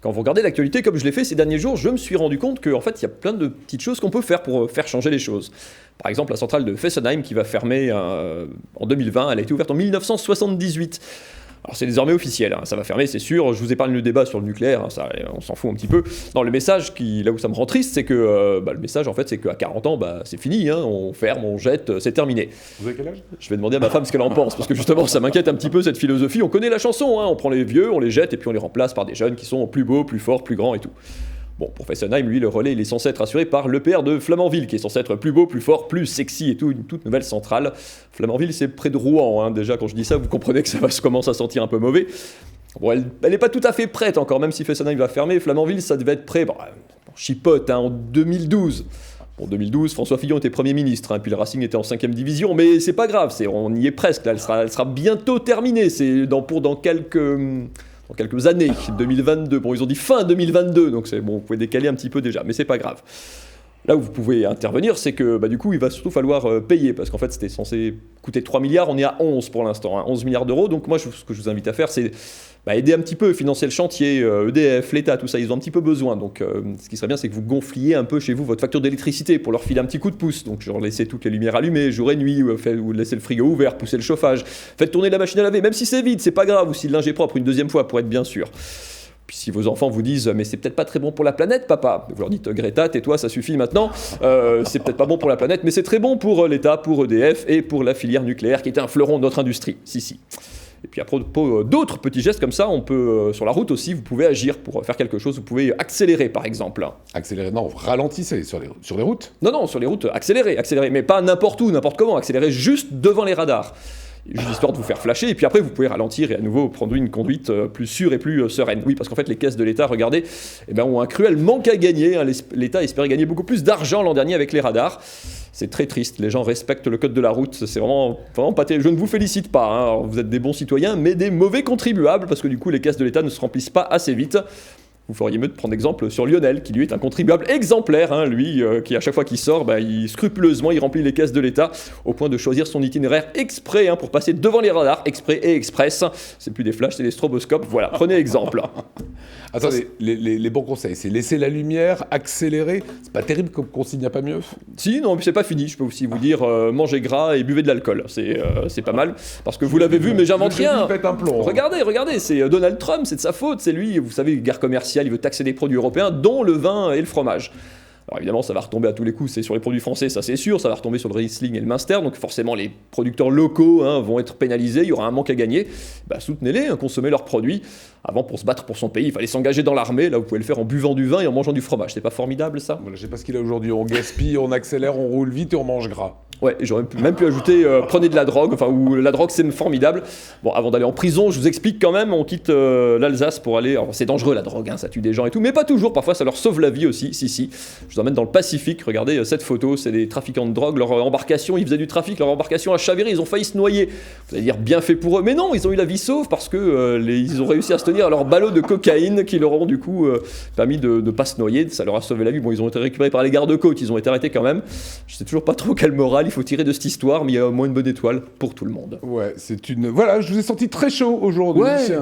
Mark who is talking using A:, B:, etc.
A: quand vous regardez l'actualité comme je l'ai fait ces derniers jours, je me suis rendu compte qu'en fait, il y a plein de petites choses qu'on peut faire pour faire changer les choses. Par exemple, la centrale de Fessenheim qui va fermer en 2020, elle a été ouverte en 1978. Alors c'est désormais officiel, hein, ça va fermer, c'est sûr. Je vous épargne le débat sur le nucléaire, hein, ça, on s'en fout un petit peu. Non, le message, là où ça me rend triste, c'est que le message, en fait, c'est qu'à 40 ans, c'est fini, hein, on ferme, on jette, c'est terminé.
B: Vous avez quel âge ?
A: Je vais demander à ma femme ce qu'elle en pense, parce que justement, ça m'inquiète un petit peu cette philosophie. On connaît la chanson, hein, on prend les vieux, on les jette, et puis on les remplace par des jeunes qui sont plus beaux, plus forts, plus grands et tout. Bon, pour Fessenheim, lui, le relais, il est censé être assuré par l'EPR de Flamanville, qui est censé être plus beau, plus fort, plus sexy et tout, une toute nouvelle centrale. Flamanville, c'est près de Rouen, hein. Déjà, quand je dis ça, vous comprenez que ça commence à sentir un peu mauvais. Bon, elle n'est pas tout à fait prête encore, même si Fessenheim va fermer. Flamanville, ça devait être prêt, chipote, hein, en 2012. En 2012, François Fillon était Premier ministre, hein, puis le Racing était en 5e division, mais c'est pas grave, on y est presque, là, elle sera bientôt terminée, c'est dans quelques années, 2022. Bon, ils ont dit fin 2022, donc c'est bon, vous pouvez décaler un petit peu déjà, mais c'est pas grave. Là où vous pouvez intervenir, c'est que du coup, il va surtout falloir payer, parce qu'en fait, c'était censé coûter 3 milliards, on est à 11 pour l'instant, hein, 11 milliards d'euros. Donc moi, ce que je vous invite à faire, c'est aider un petit peu, financer le chantier, EDF, l'État, tout ça, ils ont un petit peu besoin. Donc ce qui serait bien, c'est que vous gonfliez un peu chez vous votre facture d'électricité pour leur filer un petit coup de pouce. Donc genre laissez toutes les lumières allumées, jour et nuit, ou laissez le frigo ouvert, poussez le chauffage, faites tourner la machine à laver, même si c'est vide, c'est pas grave, ou si le linge est propre une deuxième fois pour être bien sûr. Puis si vos enfants vous disent « mais c'est peut-être pas très bon pour la planète, papa », vous leur dites « Greta, tais-toi, ça suffit maintenant, c'est peut-être pas bon pour la planète, mais c'est très bon pour l'État, pour EDF et pour la filière nucléaire qui était un fleuron de notre industrie. » Si. Et puis à propos d'autres petits gestes comme ça, on peut, sur la route aussi, vous pouvez agir pour faire quelque chose, vous pouvez accélérer par exemple.
B: Accélérer, non, ralentissez sur les routes.
A: Non, sur les routes, accélérer, mais pas n'importe où, n'importe comment, accélérer juste devant les radars. Juste histoire de vous faire flasher, et puis après vous pouvez ralentir et à nouveau prendre une conduite plus sûre et plus sereine. Oui, parce qu'en fait les caisses de l'État, regardez, ont un cruel manque à gagner, hein. L'État espérait gagner beaucoup plus d'argent l'an dernier avec les radars. C'est très triste, les gens respectent le code de la route, c'est vraiment pas terrible. Je ne vous félicite pas, hein. Vous êtes des bons citoyens, mais des mauvais contribuables, parce que du coup les caisses de l'État ne se remplissent pas assez vite. Vous feriez mieux de prendre exemple sur Lionel, qui lui est un contribuable exemplaire, hein, lui, qui à chaque fois qu'il sort, scrupuleusement, il remplit les caisses de l'État, au point de choisir son itinéraire exprès, hein, pour passer devant les radars, exprès et express. C'est plus des flashs, c'est des stroboscopes, voilà, prenez exemple.
B: Attendez, les bons conseils, c'est laisser la lumière, accélérer, c'est pas terrible comme consigne, n'y a pas mieux ?
A: Si, non, c'est pas fini, je peux aussi vous dire, mangez gras et buvez de l'alcool, c'est pas mal, parce que vous l'avez vu, mais j'invente rien.
B: Faites un plomb.
A: Regardez, c'est Donald Trump, c'est de sa faute, c'est lui, vous savez, guerre commerciale, il veut taxer des produits européens, dont le vin et le fromage. Alors évidemment, ça va retomber à tous les coups, c'est sur les produits français, ça c'est sûr, ça va retomber sur le Riesling et le Münster, donc forcément les producteurs locaux, hein, vont être pénalisés, il y aura un manque à gagner. Soutenez-les, hein, consommez leurs produits. Avant, pour se battre pour son pays, il fallait s'engager dans l'armée, là vous pouvez le faire en buvant du vin et en mangeant du fromage, c'est pas formidable ça ?
B: Voilà, je sais pas ce qu'il a aujourd'hui, on gaspille, on accélère, on roule vite et on mange gras.
A: Ouais, et j'aurais même pu ajouter prenez de la drogue, ou la drogue c'est formidable. Bon, avant d'aller en prison, je vous explique quand même, on quitte l'Alsace pour aller. Alors, c'est dangereux la drogue, hein, ça tue des gens et tout, mais pas toujours, parfois ça leur sauve la vie aussi, si. Je vous emmène dans le Pacifique, regardez cette photo, c'est des trafiquants de drogue, leur embarcation, ils faisaient du trafic, leur embarcation a chaviré, ils ont failli se noyer. Vous allez dire bien fait pour eux, mais non, ils ont eu la vie sauve parce que ils ont réussi à se tenir à leur ballot de cocaïne qui leur ont du coup permis de ne pas se noyer, ça leur a sauvé la vie. Bon, ils ont été récupérés par les gardes-côtes, ils ont été arrêtés quand même. Je sais toujours pas trop quelle morale il faut tirer de cette histoire, mais il y a au moins une bonne étoile pour tout le monde.
B: Ouais, Voilà, je vous ai senti très chaud aujourd'hui.
A: Ouais.